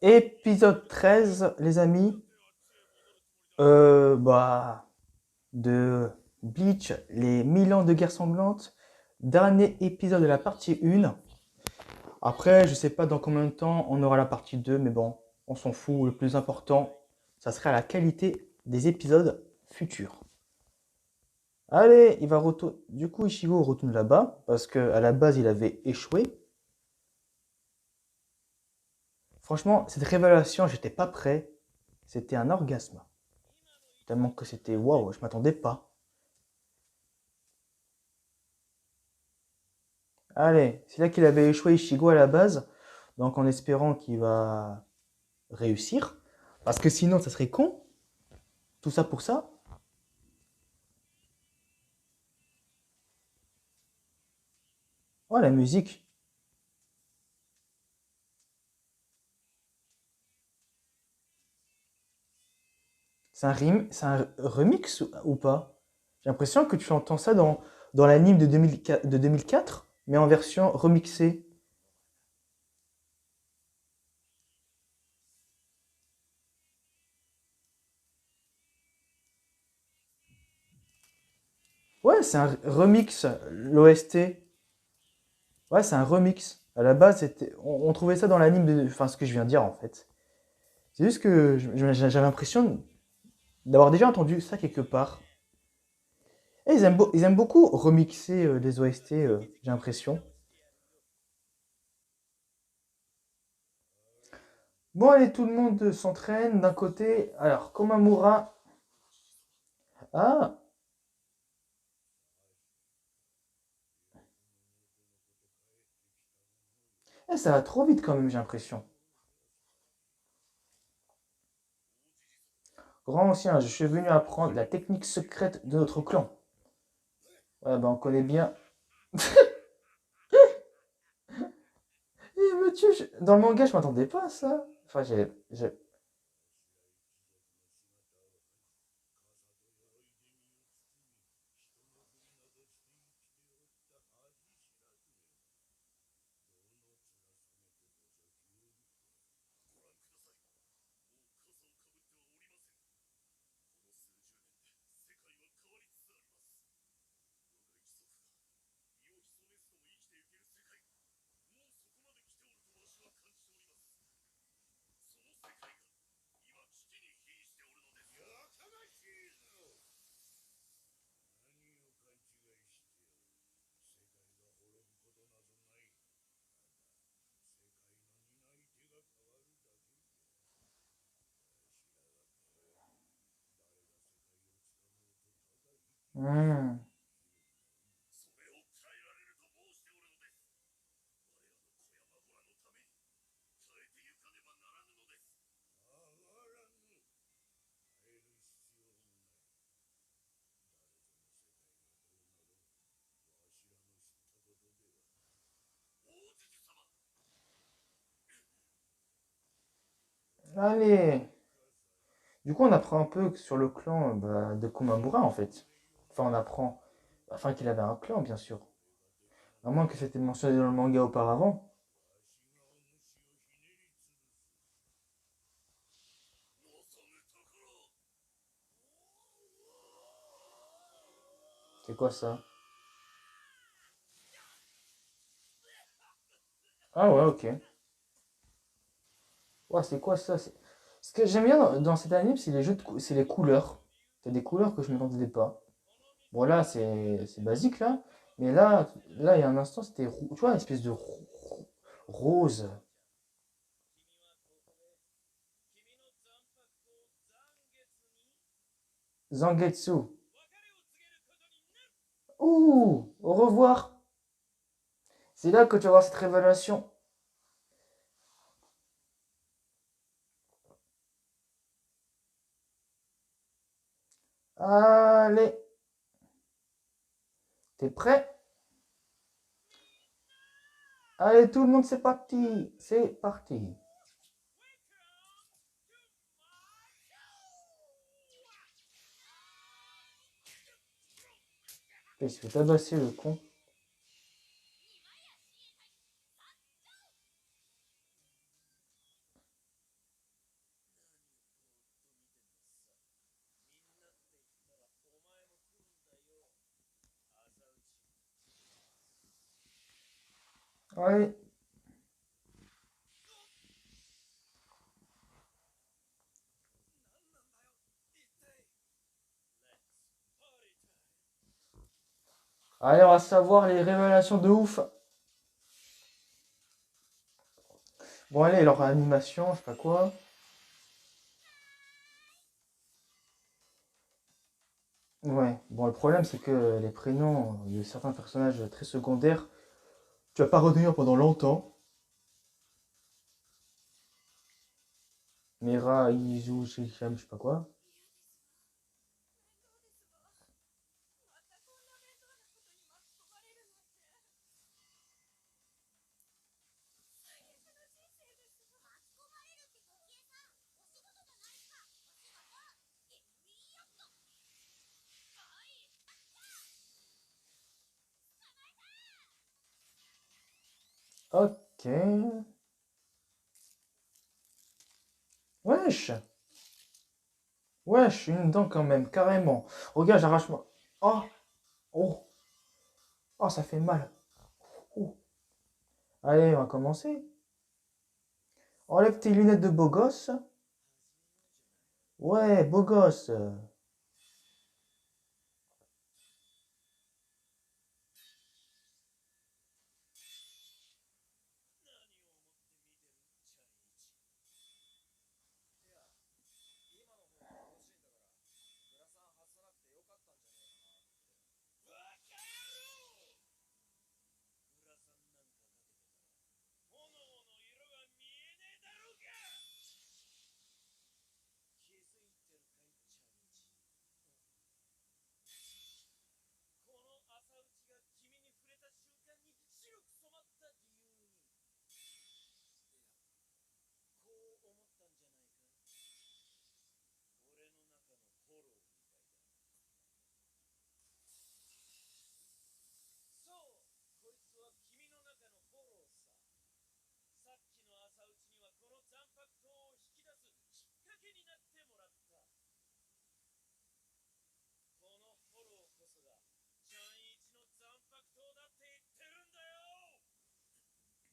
Épisode 13, les amis. Bah, de Bleach, les 1000 ans de guerre sanglante. Dernier épisode de la partie 1. Après, je sais pas dans combien de temps on aura la partie 2, mais bon, on s'en fout. Le plus important, ça sera la qualité des épisodes futurs. Allez, il va retourner. Du coup, Ichigo retourne là-bas, parce qu'à la base, il avait échoué. Franchement, cette révélation, j'étais pas prêt. C'était un orgasme. Tellement que c'était waouh, je m'attendais pas. Allez, c'est là qu'il avait échoué Ichigo à la base, donc en espérant qu'il va réussir. Parce que sinon, ça serait con. Tout ça pour ça. Oh, la musique. C'est un remix ou pas? J'ai l'impression que tu entends ça dans l'anime de 2004, mais en version remixée. Ouais, c'est un remix, l'OST. Ouais, c'est un remix. À la base, on trouvait ça dans l'anime enfin, ce que je viens de dire en fait. C'est juste que j'avais l'impression d'avoir déjà entendu ça quelque part. Et ils aiment beaucoup remixer les OST, j'ai l'impression. Bon, allez, tout le monde s'entraîne d'un côté. Alors, Komamura. Ah, ça va trop vite quand même, j'ai l'impression. Grand ancien, je suis venu apprendre la technique secrète de notre clan. Ouais, ben on connaît bien. Il me tue. Dans le manga, je m'attendais pas à ça. Enfin, Hmm. Allez. Du coup, on apprend un peu sur le clan bah, de Komamura en fait. Enfin, on apprend. Enfin, qu'il avait un clan, bien sûr. À moins que c'était mentionné dans le manga auparavant. C'est quoi ça? Ah ouais, ok. Ouais, c'est quoi ça? Ce que j'aime bien dans cet anime, c'est c'est les couleurs. T'as des couleurs que je ne m'attendais pas. Bon, là, c'est basique, là. Mais là, il y a un instant, c'était tu vois, une espèce de rose. Zangetsu. Ouh, au revoir. C'est là que tu vas voir cette révélation. Allez, t'es prêt? Allez, tout le monde, c'est parti. C'est parti. Il se fait tabasser le con. Ouais. Allez, on va savoir les révélations de ouf. Bon, allez, leur animation, je sais pas quoi. Ouais, bon, le problème, c'est que les prénoms de certains personnages très secondaires, tu vas pas retenir pendant longtemps. Mera, Izu, Shisham, je sais pas quoi. Ok. Wesh. Wesh, une dent quand même, carrément. Regarde, j'arrache-moi. Oh, oh, oh, ça fait mal. Oh. Allez, on va commencer. Enlève tes lunettes de beau gosse. Ouais, beau gosse.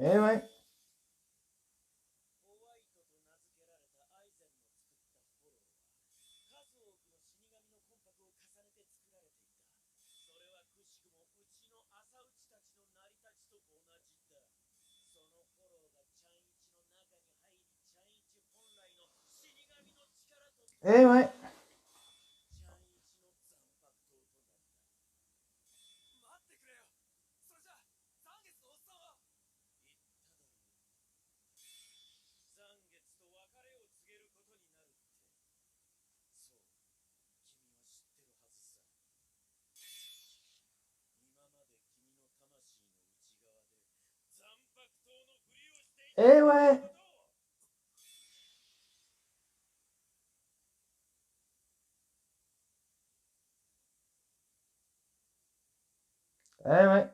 Eh ouais. Eh ouais. Eh ouais. Eh ouais.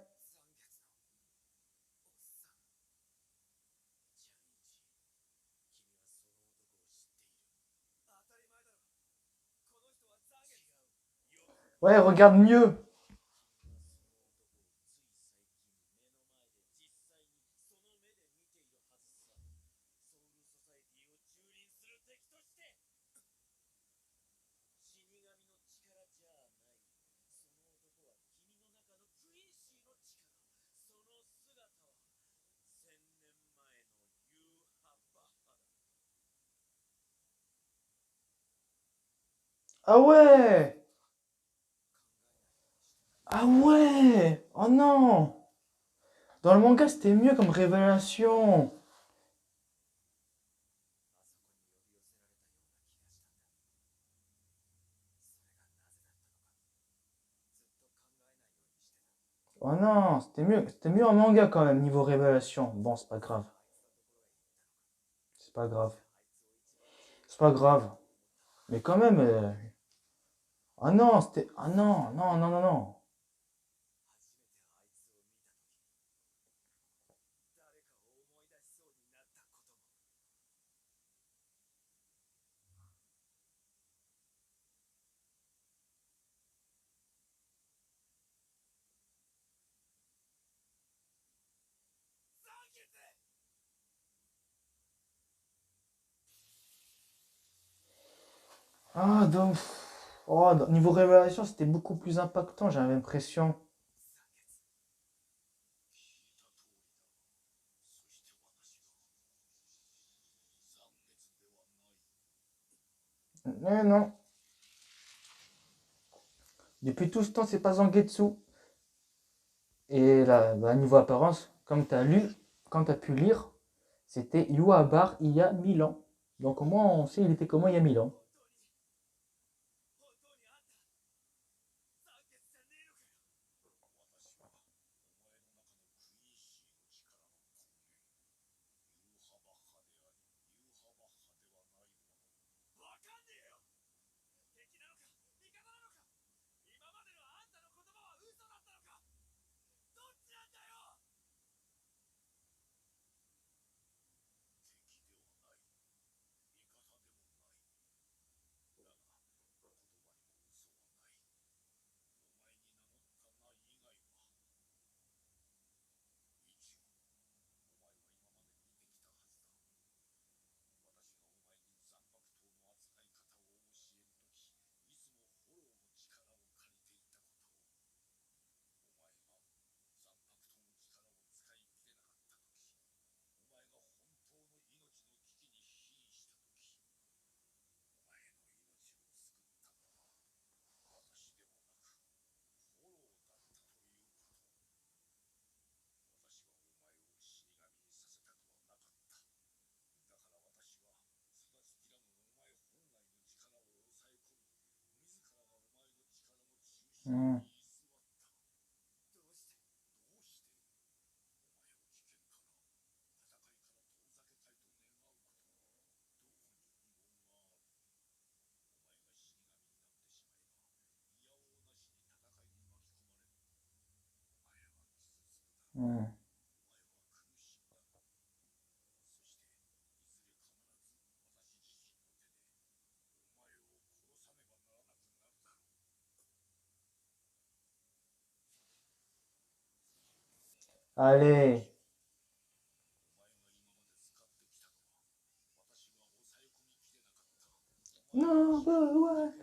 Ouais, regarde mieux. Ah ouais. Ah ouais. Oh non. Dans le manga, c'était mieux comme révélation. Oh non, c'était mieux en manga quand même, niveau révélation. Bon, c'est pas grave. C'est pas grave. C'est pas grave. Mais quand même. Ah non, c'était. Ah non, non, non, non, non. Ah, donc, oh, niveau révélation, c'était beaucoup plus impactant, j'avais l'impression. Mais non, depuis tout ce temps, c'est pas Zangetsu. Et là, bah, niveau apparence, comme tu as lu, quand tu as pu lire, c'était Yuabar il y a 1000 ans. Donc au moins, on sait il était comment il y a 1000 ans. Hmm. Hmm. Allez. Number one,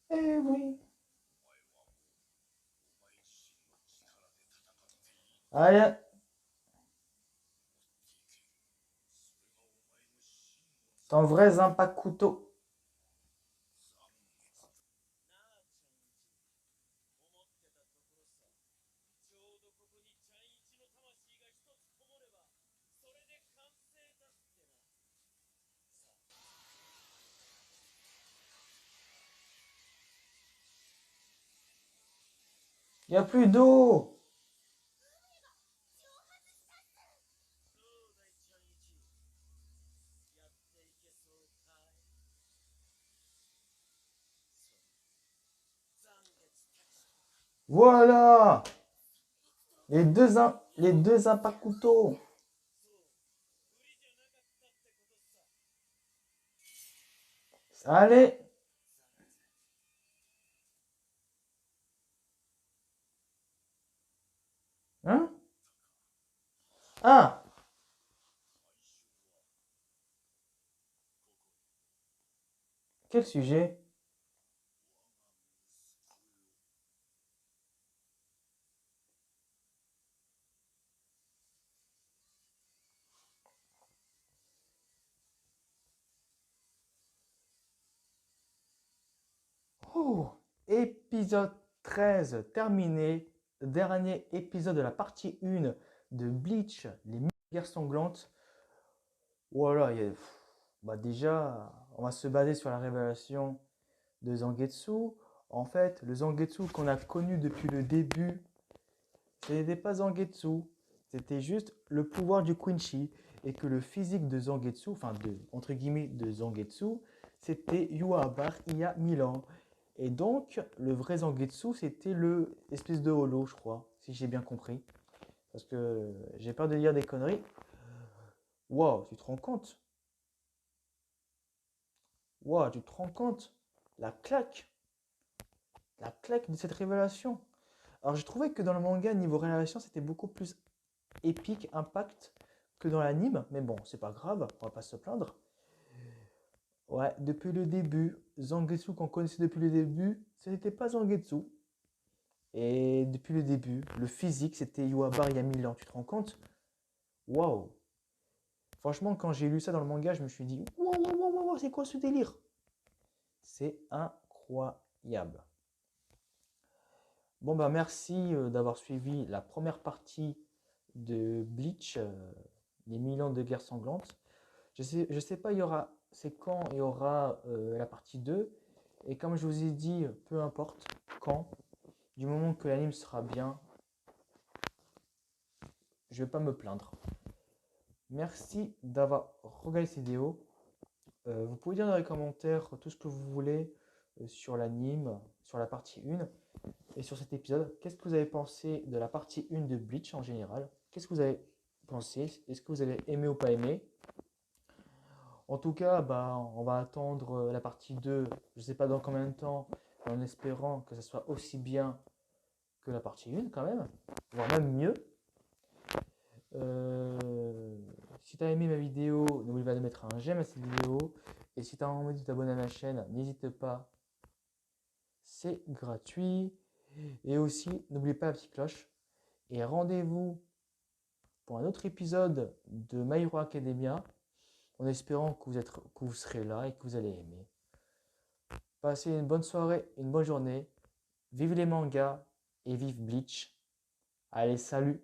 every. Allez, ton vrai Zanpakuto. Il n'y a plus d'eau. Voilà. Les deux Zanpakuto. Allez. Hein? Ah, quel sujet? Oh, épisode 13 terminé. Dernier épisode de la partie 1 de Bleach, les mille guerres sanglantes. Voilà, bah déjà, on va se baser sur la révélation de Zangetsu. En fait, le Zangetsu qu'on a connu depuis le début, ce n'était pas Zangetsu, c'était juste le pouvoir du Quincy. Et que le physique de Zangetsu, enfin entre guillemets de Zangetsu, c'était Yuabar il y a 1000 ans. Et donc, le vrai Zangetsu, c'était le espèce de holo, je crois, si j'ai bien compris. Parce que j'ai peur de dire des conneries. Waouh, tu te rends compte? Waouh, tu te rends compte? La claque, la claque de cette révélation. Alors, j'ai trouvé que dans le manga, niveau révélation, c'était beaucoup plus épique, impact que dans l'anime. Mais bon, c'est pas grave, on va pas se plaindre. Ouais, depuis le début, Zangetsu qu'on connaissait depuis le début, ce n'était pas Zangetsu. Et depuis le début, le physique, c'était Yua-Bari il y a 1000 ans. Tu te rends compte? Waouh! Franchement, quand j'ai lu ça dans le manga, je me suis dit, waouh, waouh, waouh, waouh, c'est quoi ce délire? C'est incroyable. Bon, bah merci d'avoir suivi la première partie de Bleach, les 1000 ans de guerre sanglante. Je sais pas, c'est quand il y aura la partie 2. Et comme je vous ai dit, peu importe quand, du moment que l'anime sera bien, je vais pas me plaindre. Merci d'avoir regardé cette vidéo. Vous pouvez dire dans les commentaires tout ce que vous voulez sur l'anime, sur la partie 1 et sur cet épisode. Qu'est-ce que vous avez pensé de la partie 1 de Bleach en général? Qu'est-ce que vous avez pensé? Est-ce que vous avez aimé ou pas aimé? En tout cas, bah, on va attendre la partie 2, je ne sais pas dans combien de temps, en espérant que ça soit aussi bien que la partie 1 quand même, voire même mieux. Si tu as aimé ma vidéo, n'oublie pas de mettre un j'aime à cette vidéo. Et si tu as envie de t'abonner à ma chaîne, n'hésite pas, c'est gratuit. Et aussi, n'oublie pas la petite cloche. Et rendez-vous pour un autre épisode de My Hero Academia, en espérant que vous serez là et que vous allez aimer. Passez une bonne soirée, une bonne journée. Vive les mangas et vive Bleach. Allez, salut!